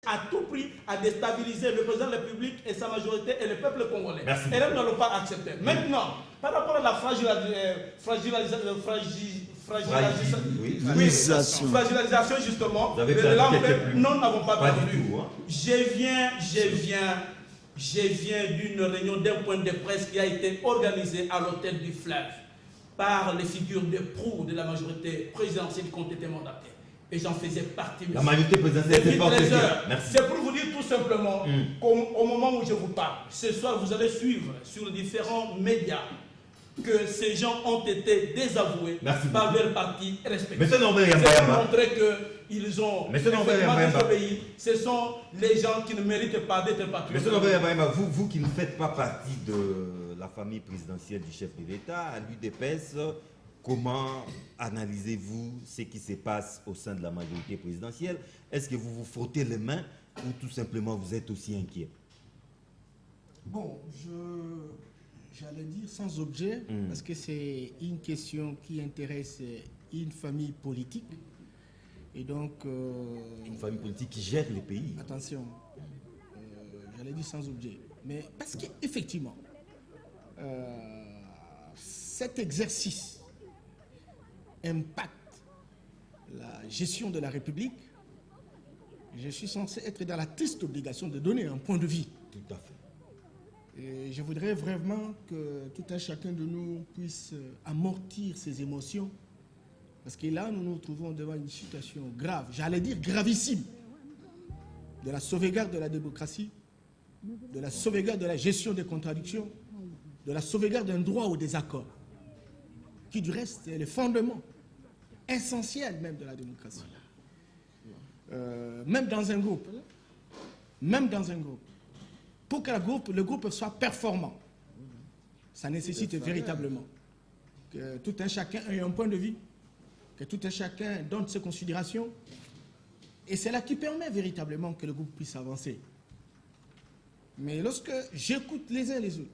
à tout prix à déstabiliser le président de la République et sa majorité et le peuple congolais. Merci. Et là, nous n'allons pas accepter. Maintenant, par rapport à la fragilisation justement, là, nous n'avons pas perdu. Je viens d'une réunion d'un point de presse qui a été organisée à l'hôtel du Fleuve par les figures de proue de la majorité présidentielle qui ont été mandatées. Et j'en faisais partie. La majorité présidentielle, c'est pas Merci. C'est pour vous dire tout simplement qu'au moment où je vous parle, ce soir, vous allez suivre sur les différents médias que ces gens ont été désavoués par leur parti respectif. C'est pour montrer qu'ils ont désobéi. Ce sont les gens qui ne méritent pas d'être patriotes. Monsieur Norbert Yambayama, vous qui ne faites pas partie de la famille présidentielle du chef de l'État, à l'UDPS, comment analysez-vous ce qui se passe au sein de la majorité présidentielle? Est-ce que vous vous frottez les mains ou tout simplement vous êtes aussi inquiet? Bon, j'allais dire sans objet, parce que c'est une question qui intéresse une famille politique. Et donc... une famille politique qui gère les pays. Attention, j'allais dire sans objet. Mais parce qu'effectivement, cet exercice impacte la gestion de la République, je suis censé être dans la triste obligation de donner un point de vue. Tout à fait. Et je voudrais vraiment que tout un chacun de nous puisse amortir ses émotions, parce que là, nous nous trouvons devant une situation grave, j'allais dire gravissime, de la sauvegarde de la démocratie, de la sauvegarde de la gestion des contradictions, de la sauvegarde d'un droit au désaccord, qui du reste est le fondement essentiel même de la démocratie. Même dans un groupe, pour que le groupe soit performant, ça nécessite véritablement que tout un chacun ait un point de vue, que tout un chacun donne ses considérations, et c'est là qui permet véritablement que le groupe puisse avancer. Mais lorsque j'écoute les uns les autres,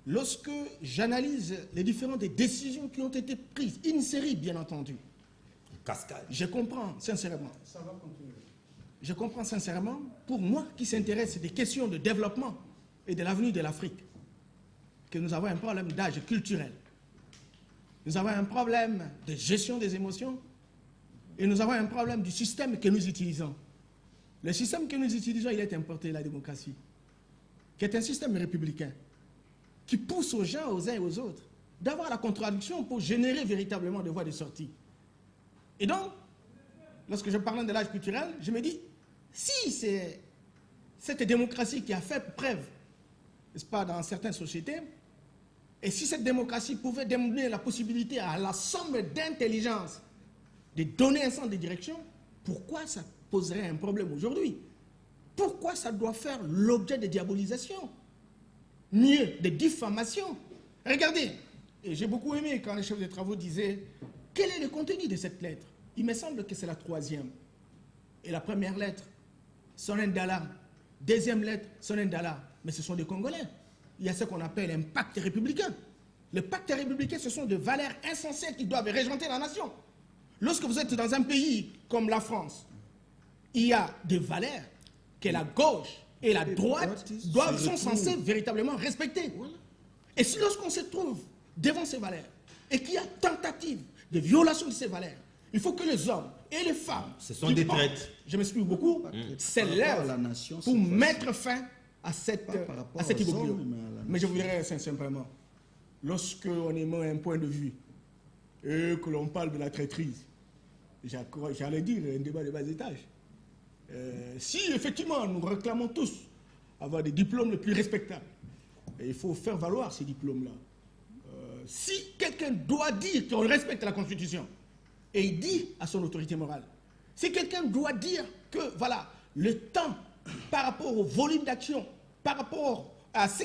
lorsque j'analyse les différentes décisions qui ont été prises, une série bien entendu, cascade, je comprends sincèrement. Je comprends sincèrement, pour moi qui s'intéresse des questions de développement et de l'avenir de l'Afrique, que nous avons un problème d'âge culturel. Nous avons un problème de gestion des émotions et nous avons un problème du système que nous utilisons. Le système que nous utilisons, il est importé, la démocratie, qui est un système républicain, qui pousse aux gens, aux uns et aux autres, d'avoir la contradiction pour générer véritablement des voies de sortie. Et donc, lorsque je parle de l'âge culturel, je me dis, si c'est cette démocratie qui a fait preuve, n'est-ce pas, dans certaines sociétés, et si cette démocratie pouvait donner la possibilité à la somme d'intelligence de donner un sens de direction, pourquoi ça poserait un problème aujourd'hui? Pourquoi ça doit faire l'objet de diabolisation? Mieux, de diffamation. Regardez, et j'ai beaucoup aimé quand le chef de travaux disait, quel est le contenu de cette lettre? Il me semble que c'est la 3e. Et la première lettre, Sonendala. Deuxième lettre, Sonendala. Mais ce sont des Congolais. Il y a ce qu'on appelle un pacte républicain. Le pacte républicain, ce sont des valeurs essentielles qui doivent régenter la nation. Lorsque vous êtes dans un pays comme la France, il y a des valeurs que la gauche et la droite sont censées véritablement respecter. Et si lorsqu'on se trouve devant ces valeurs et qu'il y a tentative de violation de ces valeurs, il faut que les hommes et les femmes, ce sont des traites, je m'explique beaucoup, s'élèvent pour mettre fin à cette immobile. Mais je voudrais simplement, lorsqu'on émet un point de vue et que l'on parle de la traîtrise, j'allais dire un débat de bas étage. Si effectivement nous réclamons tous avoir des diplômes les plus respectables, il faut faire valoir ces diplômes-là. Si quelqu'un doit dire qu'on respecte la Constitution, et il dit à son autorité morale, si quelqu'un doit dire que voilà, le temps par rapport au volume d'action, par rapport à ce